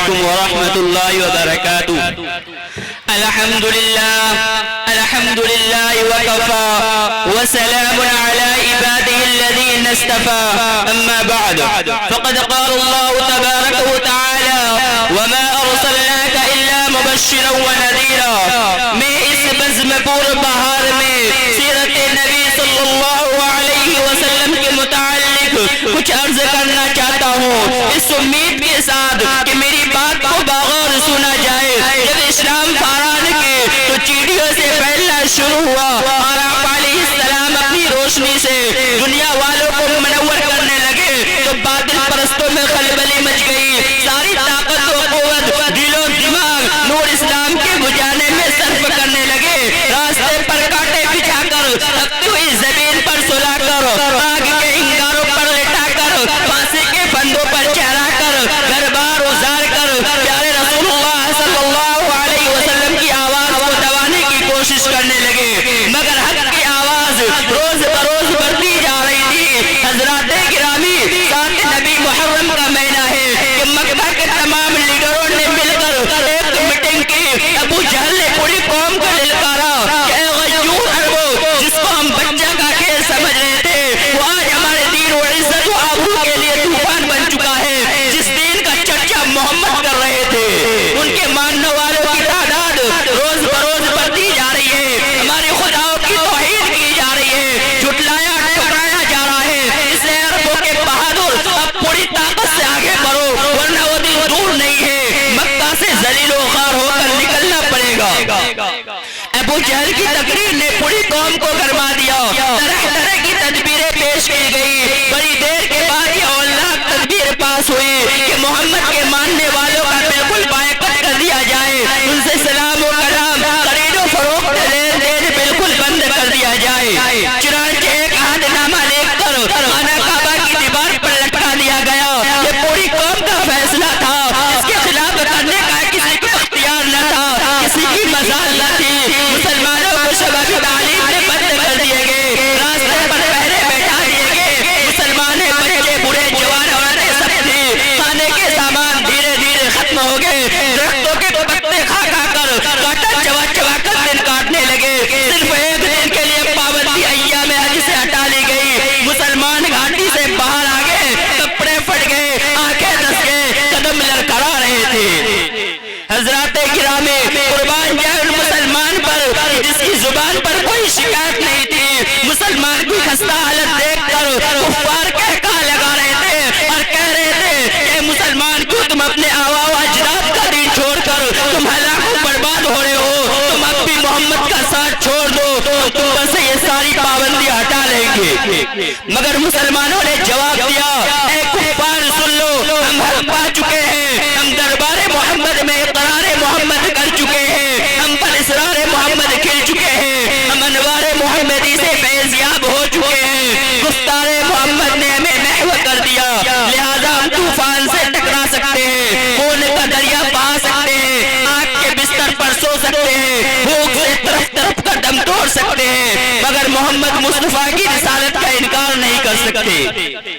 علیکم ورحمۃ اللہ وبرکاتہ۔ الحمد للہ وکفى وسلام علی عباده الذین اصطفى، اما بعد فقد قال اللہ تبارک وتعالی وما ارسلناک الا مبشرا ونذیرا۔ میں اس بزم پور بہار میں سیرت نبی صلی اللہ علیہ وسلم کے متعلق کچھ عرض کرنا چاہتا ہوں، اس امید کے ساتھ کہ میری بات کو بغور سنا جائے۔ جب اسلام فاران کے تو چیڑیوں سے پھیلنا شروع ہوا اور آپ علیہ السلام اپنی روشنی سے دنیا والوں کو منور کرنے لگے تو باطل پرستوں میں خلبلی مچ گئی۔ ساری طاقت و قوت دل و دماغ نور اسلام کے بجھانے میں صرف کرنے لگے۔ راستے پر کانٹے بچھا کر، تپتی ہوئی زمین پر سلا کر، آگ کے انگاروں پر لٹا کر، پھانسی کے پھندوں پر چہرا کر، گھر بار ازار کر پیارے رسول اللہ صلی اللہ علیہ وسلم کی آواز کو دبانے کی کوشش کرنے لگے، مگر حق کی آواز روز بروز بڑھتی جا رہی تھی۔ حضرات گرامی، 7 نبی محرم کا مہینہ ہے کہ مکہ کے تمام لیڈروں نے مل کر ایک میٹنگ کی۔ ابو جہل نے پوری قوم کو للکارا کہ اے غیور عربو، جس کو ہم بچہ کا کھیل سمجھ رہے تھے وہ آج ہمارے دین و عزت و آبرو کے لیے طوفان بن چکا ہے۔ جس دین کا چرچا محمد کر رہے تھے ان کے ماننے والوں کی تعداد روز بروز بڑھتی جا رہی ہے، ہمارے خداؤں کی توہین کی جا رہی ہے، جھٹلایا ٹھکرایا جا رہا ہے۔ اس لیے عربوں کے بہادر اب پوری طاقت سے آگے بڑھو ورنہ وہ دن دور نہیں ہے، مکہ سے ذلیل و خوار ہو کر نکلنا پڑے گا۔ ابو جہل کی تقریر نے پوری قوم کو گرما دیا، طرح طرح کی تدبیریں پیش کی گئی۔ بڑی دیر کے بعد یہ اولناک تدبیر پاس ہوئی کہ محمد کے ماننے والوں کا بالکل بائیکاٹ کر دیا جائے، ان سے سلام و کلام، خرید و فروخت، لین دین بالکل بند کر دیا جائے۔ چنانچہ ایک عہد نامہ لکھ کر خانہ کعبہ کی دیوار پر لٹکا دیا گیا۔ یہ پوری قوم کا فیصلہ تھا، اس کے خلاف کرنے کا کسی کو اختیار نہ تھا، کسی کی مجال نہ تھی۔ مسلمانوں کو شباب تعلیم میں بند کر دیے گئے، راستے پر پہرے بیٹھا دیے گئے۔ مسلمان بچے بوڑھے جوان عورتیں سب تھی، کھانے کے سامان دھیرے دھیرے ختم ہو گئے۔ درختوں کے پتے کھا کھا کر، کاٹا چبا چبا کر دن کاٹنے لگے۔ صرف ایک دن کے لیے پابندی ایام حج سے ہٹا لی گئی۔ مسلمان گھاٹی سے باہر آ گئے، کپڑے پھٹ گئے، آنکھیں دس گئے، قدم لڑکھڑا رہے تھے۔ حضرات گرامی، قربان جائے ان مسلمان پر جس کی زبان پر کوئی شکایت نہیں تھی۔ مسلمان کی خستہ حالت دیکھ کر کفار کہکا لگا رہے تھے اور کہہ رہے تھے کہ مسلمان کیوں تم اپنے آباء و اجداد کا دین چھوڑ کر تم ہلاک و برباد ہو رہے ہو؟ تم اب بھی محمد کا ساتھ چھوڑ دو تو تم پر سے یہ ساری پابندی ہٹا لیں گے۔ مگر مسلمانوں نے جواب دیا، اے کفار سن لو، ہم حق پا چکے ہیں، ہم دربار محمد میں اقرار محمد کر چکے ہیں، ہم پر اسرار محمد کھل چکے ہیں، ہم انوار محمدی سے فیضیاب ہو چکے ہیں۔ گفتار محمد نے ہمیں محو کر دیا، لہذا ہم طوفان سے ٹکرا سکتے ہیں، خون کا دریا بہا سکتے ہیں، آگ کے بستر پر سو سکتے ہیں، بھوک سے طرف طرف کا دم توڑ سکتے ہیں، مگر محمد مصطفیٰ کی رسالت کا انکار نہیں کر سکتے۔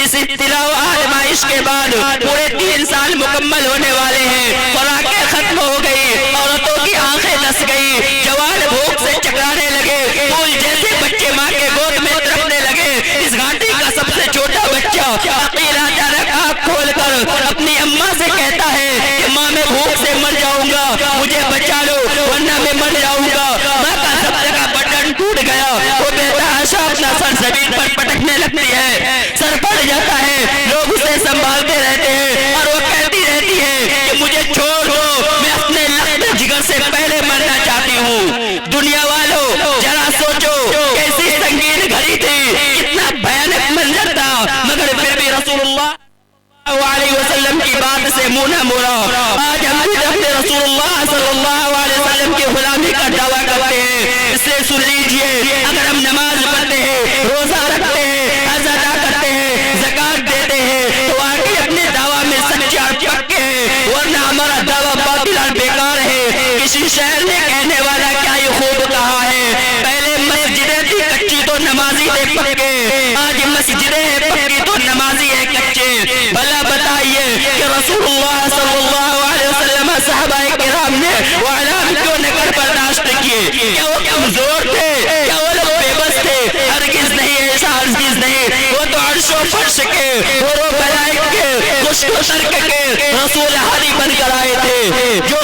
اس ابتلاء و آزمائش کے بعد پورے 3 سال مکمل ہونے والے ہیں۔ خوراکیں ختم ہو گئی، عورتوں کی آنکھیں دس گئی، جوان بھوک سے چکرانے لگے، پھول جیسے بچے ماں کے گود میں تڑپنے لگے۔ اس گھاٹی کا سب سے چھوٹا بچہ عقیل اچانک آنکھ کھول کر اپنی اماں سے کہتا ہے کہ ماں میں بھوک سے مر جاؤں گا، مجھے بچا لو ورنہ میں مر جاؤں گا۔ ماں کا ضبط کا بٹن ٹوٹ گیا، وہ بےتحاشا اپنا سر زمین پر پٹکنے لگتی ہے، سر پڑ جاتا ہے، لوگ اسے سنبھالتے رہتے ہیں اور وہ کہتی رہتی ہے کہ مجھے چھوڑ دو، میں اپنے لخت جگر سے پہلے مرنا چاہتی ہوں۔ دنیا والوں ذرا سوچو کیسی سنگین گھڑی تھی، کتنا بھیانک منظر تھا، مگر پھر بھی رسول اللہ علیہ وسلم کی بات سے منہ نہ موڑا۔ آج ہم بھی اپنے رسول اللہ صلی اللہ علیہ وسلم کی غلامی کا دعویٰ کرتے ہیں۔ اس سے سن لیجئے، اگر ہم نماز پڑھتے ہیں، روزہ رکھتے ہیں، حج ادا کرتے ہیں، زکات دیتے ہیں تو واقعی اپنے دعویٰ میں سچے اور پکے ہیں، ورنہ ہمارا دعویٰ باطل اور بیکار ہے۔ کسی شہر نے کہنے والا کیا یہ خوب کہا ہے، پہلے مسجدیں تھی کچی تو نمازی تھے پکے، آج مسجدیں ہیں پکی تو نمازی ہے کچے۔ بھلا بتائیے کہ رسول اللہ صلی اللہ وہ کمزور تھے؟ کیا وہ لوگ بے بس تھے؟ ہرگز نہیں، ایسا ہرگز نہیں. وہ تو عرش و فرش کے اور وہ ملائک کے خشک و ترک کے رسول ہادی بن کر آئے تھے، جو